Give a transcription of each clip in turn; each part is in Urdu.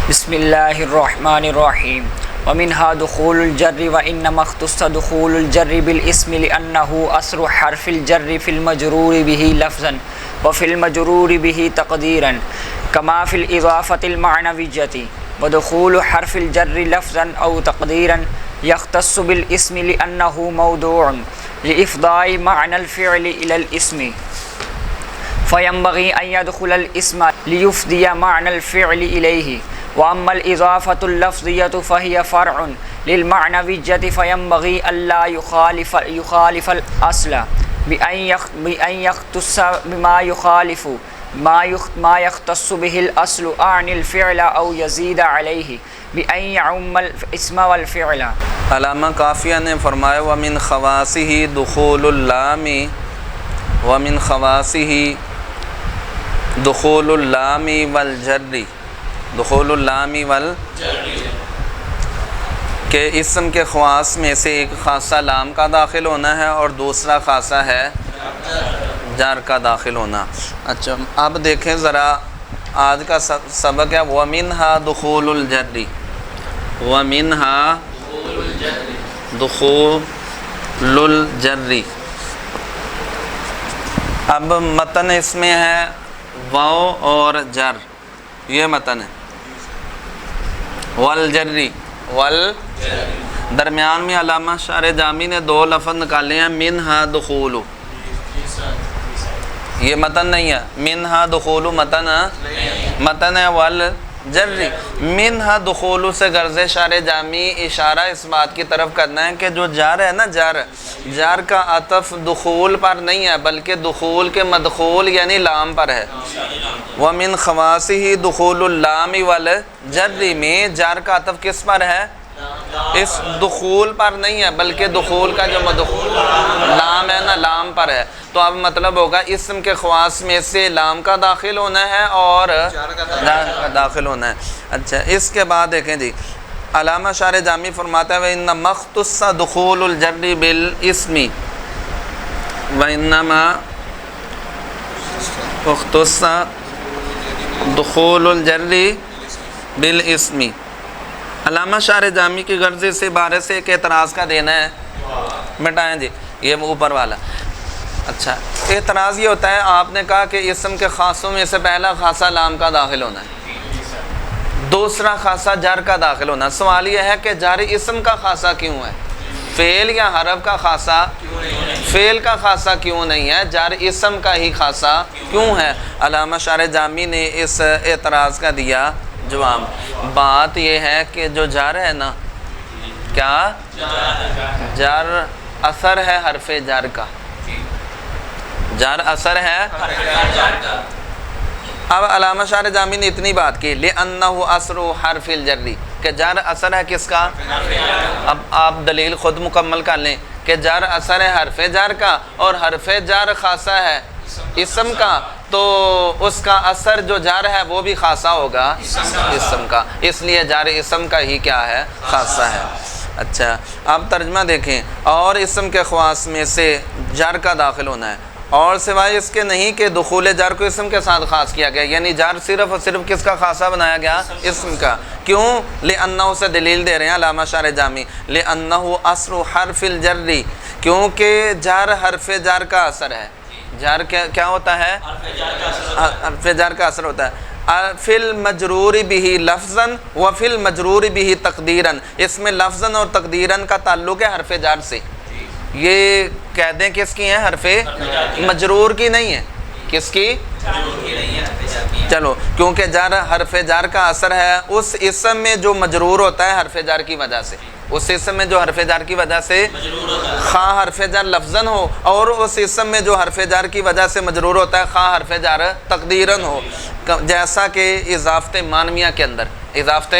بسم اللہ الرحمن الرحیم ومنها دخول الجر وإنما اختص دخول الجر بالاسم لأنه أصل حرف الجر في المجرور به لفظا وفي المجرور به تقديرا كما في الإضافة المعنوية ودخول حرف الجر لفظا أو تقديرا يختص بالاسم لأنه موضوع لإفضاء معنى الفعل إلى الاسم فينبغي أن يدخل الاسم ليفضي معنى الفعل إليه وأما الإضافة اللفظية فهي فرع للمعنوية فينبغي ألا يخالف الأصل بأن يختص بما يخالف ما يختص به الأصل عن الفعل أو يزيد عليه بأن يعم الاسم والفعل۔ علامہ قافیہ نے فرمایا ومن خواصہ دخول اللام ومن خواصہ دخول اللام والجر دخول اللام والجر کہ اسم کے خواص میں سے ایک خاصہ لام کا داخل ہونا ہے اور دوسرا خاصہ ہے جر کا داخل ہونا۔ اچھا اب دیکھیں ذرا آج کا سبق ہے وَمِنْهَا دخول الجر وَمِنْهَا دخول الجر۔ اب متن اس میں ہے واو اور جر، یہ متن ہے والجری درمیان میں علامہ شارح جامی نے دو لفظ نکالے ہیں منہا دخول، یہ متن نہیں ہے، منہا دخول متن ہے والجری۔ منہا دخول سے غرض شارح جامی اشارہ اس بات کی طرف کرنا ہے کہ جو جر ہے نا جر کا عطف دخول پر نہیں ہے بلکہ دخول کے مدخول یعنی لام پر ہے۔ وَمِنْ خَوَاصِهِ دُخُولُ اللَّامِ وَالْجَرِّ میں جر کا عطف کس پر ہے؟ اس دخول پر نہیں ہے بلکہ دخول کا جو مدخول لام ہے نا لام پر ہے۔ تو اب مطلب ہوگا اسم کے خواص میں سے لام کا داخل ہونا ہے اور جر کا داخل ہونا ہے۔ اچھا اس کے بعد دیکھیں جی علامہ شارح جامی فرماتا ہے وَإِنَّمَا اخْتُصَّ دُخُولُ الْجَرِّ بِالْاسْمِ وَإِنَّمَا اخْتُصَّ دخول الجر بالاسم۔ علامہ شارح جامی کی غرض سے بارے سے ایک اعتراض کا دینا ہے، مٹائیں جی یہ اوپر والا۔ اچھا اعتراض یہ ہوتا ہے آپ نے کہا کہ اسم کے خاصوں میں سے پہلا خاصہ لام کا داخل ہونا ہے، دوسرا خاصہ جر کا داخل ہونا۔ سوال یہ ہے کہ جر اسم کا خاصہ کیوں ہے؟ فعل یا حرف کا خاصہ؟ فعل کا خاصہ کیوں نہیں ہے؟ جر اسم کا ہی خاصہ کیوں ہے؟ علامہ شارح جامی نے اس اعتراض کا دیا جواب۔ بات یہ ہے کہ جو جر ہے نا کیا جر اثر ہے حرف جر کا، جر اثر ہے۔ اب علامہ شارح جامی نے اتنی بات کی لِأَنَّهُ أَصْلُ حَرْفِ الْجَرِّ کہ جر اثر ہے کس کا؟ اب آپ دلیل خود مکمل کر لیں کہ جر اثر ہے حرف جر کا اور حرف جر خاصہ ہے اسم کا، تو اس کا اثر جو جر ہے وہ بھی خاصہ ہوگا اسم کا، اس لیے جر اسم کا ہی کیا ہے؟ خاصہ ہے۔ اچھا اب ترجمہ دیکھیں اور اسم کے خواص میں سے جر کا داخل ہونا ہے اور سوائے اس کے نہیں کہ دخول جر کو اسم کے ساتھ خاص کیا گیا، یعنی جر صرف اور صرف کس کا خاصہ بنایا گیا؟ اسم کا۔ کیوں؟ لِأَنَّهُ سے دلیل دے رہے ہیں علامہ شارح جامی لِأَنَّهُ أَصْلُ حَرْفِ الْجَرِّ کیونکہ جر حرف جر کا اثر ہے۔ جر کیا ہوتا ہے؟ حرف جر کا اثر ہوتا ہے۔ فی المجرور بھی لفظاً و فی المجرور بھی تقدیراً، اس میں لفظاً اور تقدیراً کا تعلق ہے حرف جر سے۔ یہ کہہ دیں کس کی ہیں؟ حرف مجرور کی نہیں ہے، کس کی؟ چلو کیونکہ جر حرف جر کا اثر ہے اس اسم میں جو مجرور ہوتا ہے حرف جر کی وجہ سے، اس اسم میں جو حرف جر کی وجہ سے خواہ حرف جر لفظاً ہو اور اس اسم میں جو حرف جر کی وجہ سے مجرور ہوتا ہے خواہ حرف جر تقدیراً ہو، جیسا کہ اضافت مانویہ کے اندر اضافت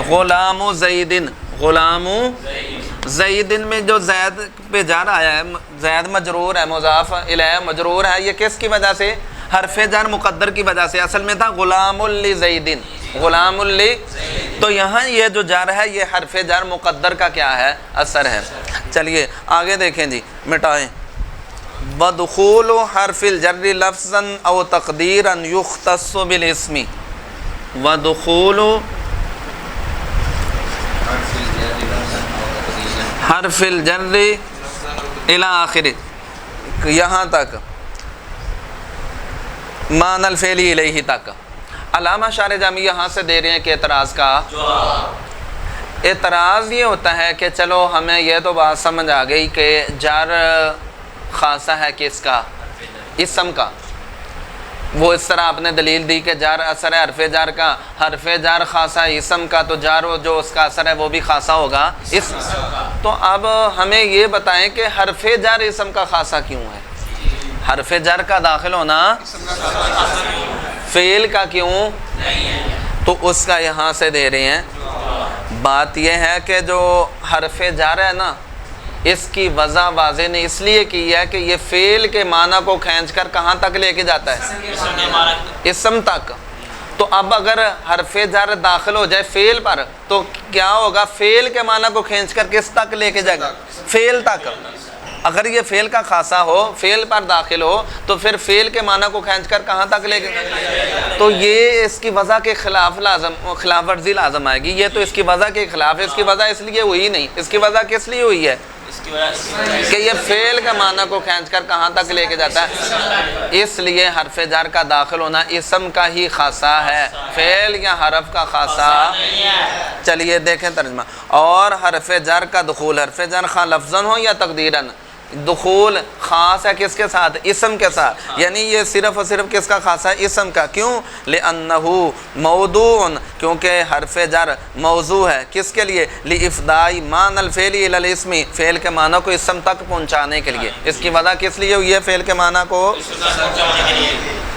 غلام زیدن، غلام زیدن میں جو زید پہ جر آیا ہے، زید مجرور ہے، مضاف الیہ مجرور ہے، یہ کس کی وجہ سے؟ حرف جر مقدر کی وجہ سے۔ اصل میں تھا غلام لزیدن، غلام لی، تو یہاں یہ جو جر ہے یہ حرف جر مقدر کا کیا ہے؟ اثر ہے۔ چلیے آگے دیکھیں جی مٹائیں بدخول حرف الجر لفظا او تقدیرا یختص بالاسم، ودخول حرف الجر الی آخر، یہاں تک معنی الفعل الیہ تک۔ علامہ شارح جامی یہاں سے دے رہے ہیں کہ اعتراض کا اعتراض یہ ہوتا ہے کہ چلو ہمیں یہ تو بات سمجھ آ گئی کہ جر خاصہ ہے کس کا؟ اسم کا۔ وہ اس طرح آپ نے دلیل دی کہ جار اثر ہے حرف جار کا، حرف جار خاصہ ہے اسم کا، تو جار جو اس کا اثر ہے وہ بھی خاصہ ہوگا اسم۔ تو اب ہمیں یہ بتائیں کہ حرف جار اسم کا خاصہ کیوں ہے؟ حرف جار کا داخل ہونا فعل کا کیوں؟ تو اس کا یہاں سے دے رہے ہیں۔ بات یہ ہے کہ جو حرف جار ہے نا، اس کی وضع واضح نے اس لیے کی ہے کہ یہ فعل کے معنی کو کھینچ کر کہاں تک لے کے جاتا ہے؟ اسم تک۔ تو اب اگر حرف جر داخل ہو جائے فعل پر تو کیا ہوگا؟ فعل کے معنی کو کھینچ کر کس تک لے کے جائے گا؟ فعل تک۔ اگر یہ فعل کا خاصہ ہو، فعل پر داخل ہو، تو پھر فعل کے معنی کو کھینچ کر کہاں تک لے کے؟ تو یہ اس کی وضع کے خلاف ورزی لازم آئے گی۔ یہ تو اس کی وضع کے خلاف ہے، اس کی وضع اس لیے ہوئی نہیں۔ اس کی وضع کس لیے ہوئی ہے؟ کہ یہ فعل کا معنی کو کھینچ کر کہاں تک لے کے جاتا ہے، اس لیے حرف جر کا داخل ہونا اسم کا ہی خاصہ ہے، فعل یا حرف کا خاصہ۔ چلیے دیکھیں ترجمہ۔ اور حرف جر کا دخول، حرف جر خواہ لفظاً ہو یا تقدیراً، دخول خاص ہے کس کے ساتھ؟ اسم کے ساتھ۔ یعنی یہ صرف اور صرف کس کا خاص ہے؟ اسم کا۔ کیوں؟ لأنہ موضوع، کیونکہ حرف جر موضوع ہے کس کے لیے؟ لإفداء معنی الفعل الی الاسم، فعل کے معنی کو اسم تک پہنچانے کے لیے۔ اس کی وجہ کس لیے ہوئی ہے؟ فعل کے معنی کو۔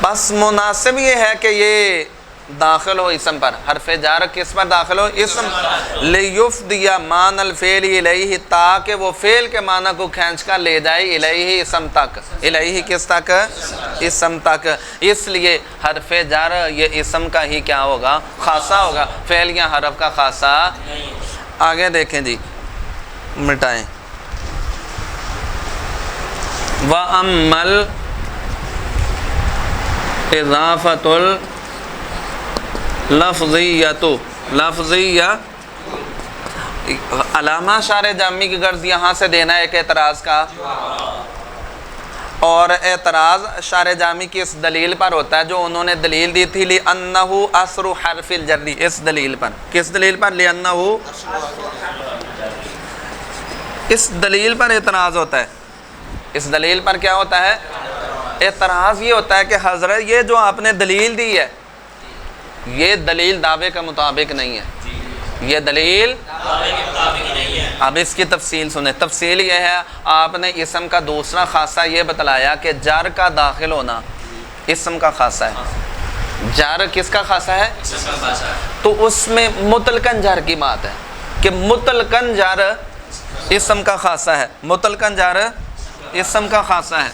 بس مناسب یہ ہے کہ یہ داخل ہو اسم پر، حرف جر کس پر داخل ہو؟ اسم۔ لیفدی معنی الفعل الیہ، تاکہ وہ فعل کے معنی کو کھینچ کر لے جائے الیہ اسم تک۔ الیہ کس تک؟ اسم تک۔ اس لیے حرف جر یہ اسم کا ہی کیا ہوگا؟ خاصہ ہوگا، فعل یا حرف کا خاصہ۔ آگے دیکھیں جی، مٹائیں۔ وَأَمَّا الْإِضَافَةُ لفظیہ، علامہ شارح جامی کی غرض یہاں سے دینا ہے ایک اعتراض کا، اور اعتراض شارح جامی کی اس دلیل پر ہوتا ہے جو انہوں نے دلیل دی تھی لِأَنَّهُ أَصْرُ حَرْفِ الْجَرِّ۔ اس دلیل پر، کس دلیل پر؟ لِأَنَّهُ، اس دلیل پر اعتراض ہوتا ہے۔ اس دلیل پر کیا ہوتا ہے؟ اعتراض یہ ہوتا ہے کہ حضرت یہ جو آپ نے دلیل دی ہے، یہ دلیل دعوے کا مطابق نہیں ہے، یہ دلیل اب اس کی تفصیل سنیں۔ تفصیل یہ ہے، آپ نے اسم کا دوسرا خاصہ یہ بتلایا کہ جر کا داخل ہونا اسم کا خاصہ ہے۔ جر کس کا خاصہ ہے؟ تو اس میں مطلقاً جر کی بات ہے کہ مطلقاً جر اسم کا خاصہ ہے، مطلقاً جر اسم کا خاصہ ہے۔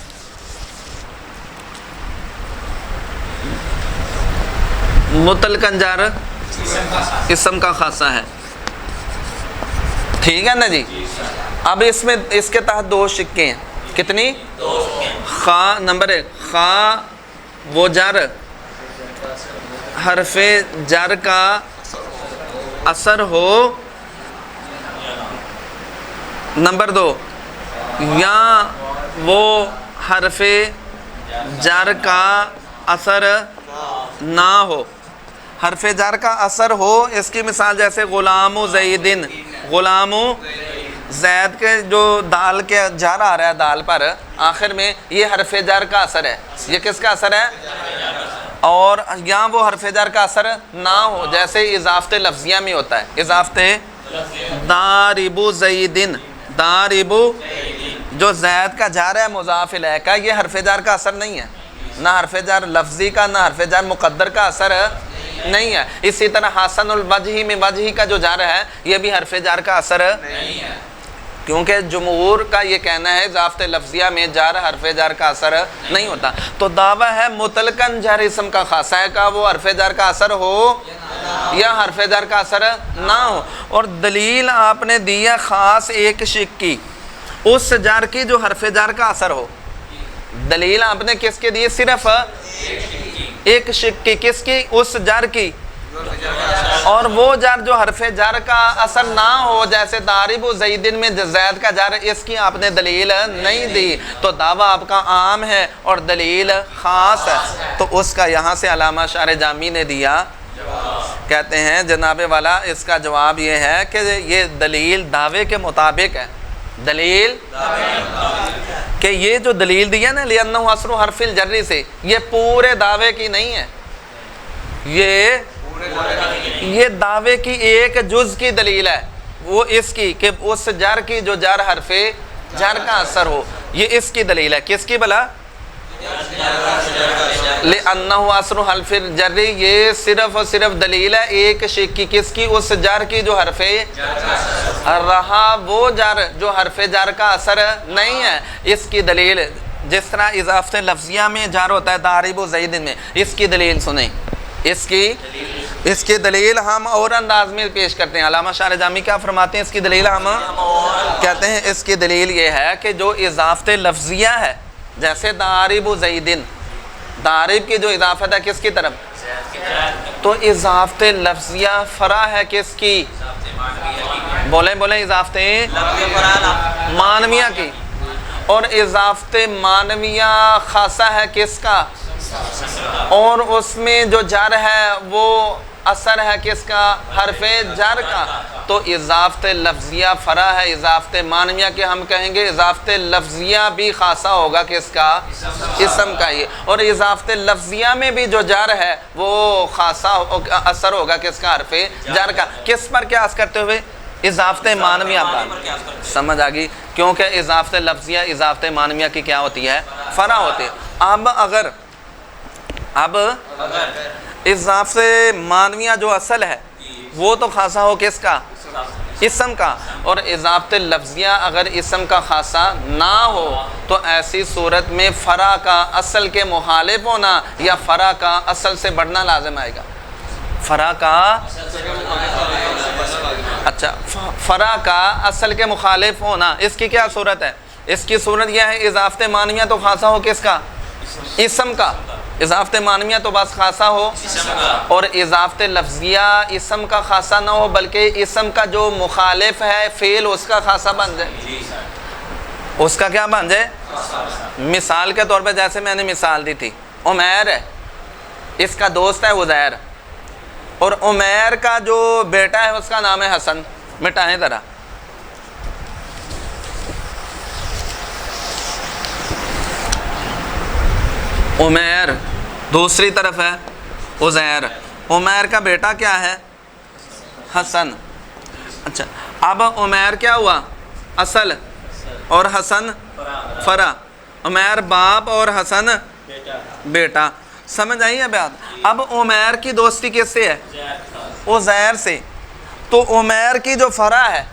مطلقاً جر اسم کا خاصہ ہے، ٹھیک ہے نا جی؟ اب اس میں اس کے تحت دو شکیں ہیں، کتنی؟ خواہ نمبر ایک، خواہ وہ جر حرف جر کا اثر ہو، نمبر دو، یا وہ حرف جر کا اثر نہ ہو۔ حرف جر کا اثر ہو، اس کی مثال جیسے غلام زیدن، غلام زید کے جو دال کے جر آ رہا ہے دال پر آخر میں، یہ حرف جر کا اثر ہے۔ یہ کس کا اثر ہے؟ اور یہاں وہ حرف جر کا اثر نہ ہو، جیسے اضافت لفظیہ میں ہوتا ہے، اضافت دارب زیدن، دارب جو زید کا جر ہے مضاف الیہ کا، یہ حرف جر کا اثر نہیں ہے، نہ حرف جر لفظی کا نہ حرف جر مقدر کا اثر نہیں ہے۔ اسی طرح حسن الوجہ میں وجہ کا جو جر ہے یہ بھی حرف جر کا اثر نہیں ہے، کیونکہ جمہور کا یہ کہنا ہے اضافت لفظیہ میں جر حرف جر کا اثر نہیں ہوتا۔ تو دعویٰ ہے مطلقاً جر اسم کا خاصہ ہے کا، وہ حرف جر کا اثر ہو یا حرف جر کا اثر نہ ہو۔ اور دلیل آپ نے دی ہے خاص ایک شک کی، اس جر کی جو حرف جر کا اثر ہو۔ دلیل آپ نے کس کے دی؟ صرف ایک شک کی، کس کی؟ اس جر کی اور وہ جر جو حرف جر کا اثر نہ ہو، جیسے ضارب زیدن میں زید کا جر، اس کی آپ نے دلیل نہیں دی، تو دعویٰ آپ کا عام ہے اور دلیل خاص ہے، تو اس کا یہاں سے علامہ شارح جامی نے دیا، کہتے ہیں جناب والا اس کا جواب یہ ہے کہ یہ دلیل دعوے کے مطابق ہے، دلیل کہ یہ جو دلیل دیا نا لِأَنَّهُ أَصْلُ حرف الجر سے، یہ پورے دعوے کی نہیں ہے، یہ دعوے کی ایک جز کی دلیل ہے، وہ اس کی کہ اس جر کی جو جر حرف جر کا اثر ہو، یہ اس کی دلیل ہے، کس کی بلا؟ لِأَنَّهُ أَصْلُ حرف الجر، یہ صرف اور صرف دلیل ہے ایک شک کی، کس کی؟ اس جر کی جو حرف رہا، وہ جر جو حرف جر کا اثر نہیں ہے، اس کی دلیل، جس طرح اضافت لفظیہ میں جر ہوتا ہے ضارب زید میں، اس کی دلیل سنیں، اس کی دلیل ہم اور انداز میں پیش کرتے ہیں۔ علامہ شارح جامی کیا فرماتے ہیں؟ اس کی دلیل ہم کہتے ہیں اس کی دلیل یہ ہے کہ جو اضافت لفظیہ ہے، جیسے ضارب زیدن، ضارب کی جو اضافت ہے کس کی طرف؟ تو اضافت لفظیہ فرع ہے کس کی؟ بولیں اضافت معنویہ کی، اور اضافت معنویہ خاصہ ہے کس کا؟ اور اس میں جو جر ہے وہ اثر ہے کس کا؟ حرف جر کا، تو اضافت لفظیہ فرع ہے اضافت معنویہ کے، ہم کہیں گے اضافت لفظیہ بھی خاصہ ہوگا کس کا؟ اسم کا یہ، اور اضافت لفظیہ میں بھی جو جر ہے وہ خاصہ اثر ہوگا کس کا؟ حرف جر کا، کس پر قیاس کرتے ہوئے؟ اضافت معنویہ پر، سمجھ آگئی؟ کیونکہ اضافت لفظیہ اضافت معنویہ کی کیا ہوتی ہے؟ فرع ہوتی ہے۔ اب اضافت معنویہ جو اصل ہے وہ تو خاصہ ہو کس کا؟ اسم کا، اور اضافت لفظیہ اگر اسم کا خاصہ نہ ہو تو ایسی صورت میں فرع کا اصل کے مخالف ہونا یا فرع کا اصل سے بڑھنا لازم آئے گا۔ فرع کا فرع کا اصل کے مخالف ہونا، اس کی کیا صورت ہے؟ اس کی صورت یہ ہے اضافت معنویہ تو خاصہ ہو کس کا؟ اسم کا، اضافت معنویہ تو بس خاصہ ہو، اور اضافت لفظیہ اسم کا خاصہ نہ ہو بلکہ اسم کا جو مخالف ہے فعل اس کا خاصہ بن جائے، اس کا کیا بن جائے؟ مثال کے طور پہ جیسے میں نے مثال دی تھی، عمیر ہے، اس کا دوست ہے عزیر، اور عمیر کا جو بیٹا ہے اس کا نام ہے حسن، مٹائیں ذرا، عمیر دوسری طرف ہے عزیر، عمیر کا بیٹا کیا ہے؟ حسن۔ اچھا، اب عمیر کیا ہوا؟ اصل، اور حسن فرع، عمیر باپ اور حسن بیٹا، سمجھ آئی ہے بات؟ اب عمیر کی دوستی کس سے ہے؟ عزیر سے، تو عمیر کی جو فرع ہے،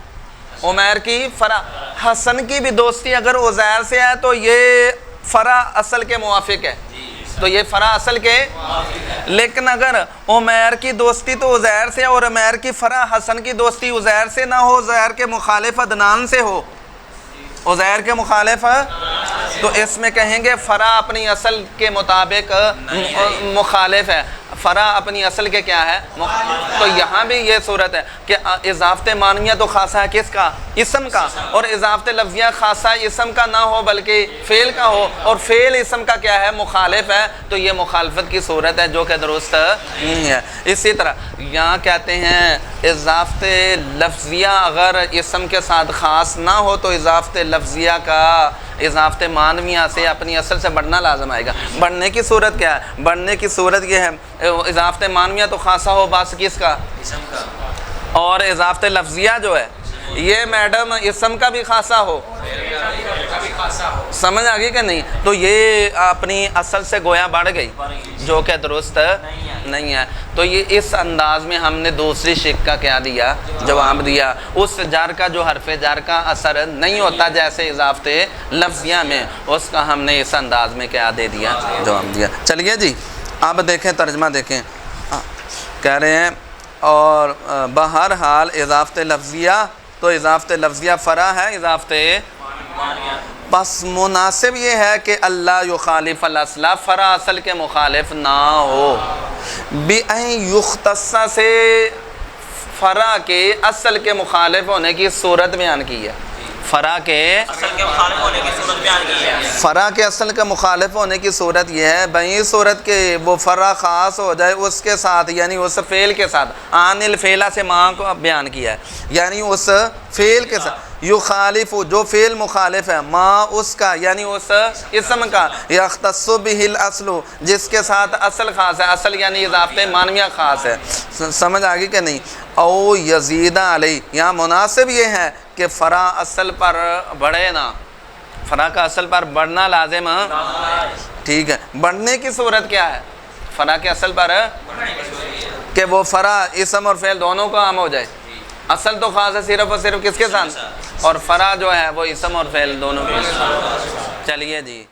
عمیر کی فرع، حسن کی بھی دوستی اگر عزیر سے ہے تو یہ فرع اصل کے موافق ہے، تو یہ فرع اصل کے، لیکن اگر عمیر کی دوستی تو عزیر سے اور عمیر کی فرع حسن کی دوستی عزیر سے نہ ہو، عزیر کے مخالف عدنان سے ہو، عزیر کے مخالف، تو اس میں کہیں گے فرع اپنی اصل کے مطابق مخالف ہے، فرع اپنی اصل کے کیا ہے؟ تو یہاں بھی یہ صورت ہے کہ اضافت معنویہ تو خاصہ ہے کس کا؟ اسم کا، اور اضافت لفظیہ خاصہ اسم کا نہ ہو بلکہ فعل کا ہو، اور فعل اسم کا کیا ہے؟ مخالف ہے، تو یہ مخالفت کی صورت ہے جو کہ درست نہیں ہے۔ اسی طرح یہاں کہتے ہیں اضافت لفظیہ اگر اسم کے ساتھ خاص نہ ہو تو اضافت لفظیہ کا اضافت معنویہ سے اپنی اصل سے بڑھنا لازم آئے گا۔ بڑھنے کی صورت کیا ہے؟ بڑھنے کی صورت یہ ہے اضافت معنویہ تو خاصہ ہو بس کس کا؟ اسم کا، اور اضافت لفظیہ جو ہے یہ میڈم اسم کا بھی خاصہ ہو، سمجھ آگئی کہ نہیں؟ تو یہ اپنی اصل سے گویا بڑھ گئی جو کہ درست نہیں ہے۔ تو یہ اس انداز میں ہم نے دوسری شک کا کیا دیا؟ جواب دیا۔ اس جر کا جو حرف جر کا اثر نہیں ہوتا جیسے اضافت لفظیہ میں، اس کا ہم نے اس انداز میں کیا دے دیا؟ جواب دیا۔ چلیے جی اب دیکھیں ترجمہ دیکھیں، کہہ رہے ہیں اور بہرحال اضافت لفظیہ تو اضافت لفظیہ فرع ہے اضافت، بس مناسب یہ ہے کہ اللہ یخالف الاصل، فرع اصل کے مخالف نہ ہو۔ بِأَن یختص سے فرع کے اصل کے مخالف ہونے کی صورت بیان کی ہے. فرع کے اصل کے مخالف ہونے کی صورت بیان کی ہے. فرع کے اصل کا مخالف ہونے کی صورت یہ ہے بھئی صورت کے وہ فرع خاص ہو جائے اس کے ساتھ، یعنی اس فعل کے ساتھ. عن الفعلہ سے ماں کو بیان کیا ہے، یعنی اس فعل کے ساتھ. یخالف جو فعل مخالف ہے ما اس کا، یعنی اس اسم کا. یختص بہ الاصل جس کے ساتھ اصل خاص ہے. اصل یعنی اضافہ مانویہ خاص ہے. سمجھ آگی کہ نہیں؟ او یزید علیہ، یہاں مناسب یہ ہے کہ فرع اصل پر بڑھے نا. فرع کا اصل پر بڑھنا لازم ہے. ٹھیک ہے، بڑھنے کی صورت کیا ہے؟ فرع کے اصل پر کہ وہ فرع اسم اور فعل دونوں کو عام ہو جائے. اصل تو خاص ہے صرف اور صرف کس کے ساتھ، اور فرع جو ہے وہ اسم اور فعل دونوں کے ساتھ. چلیے جی.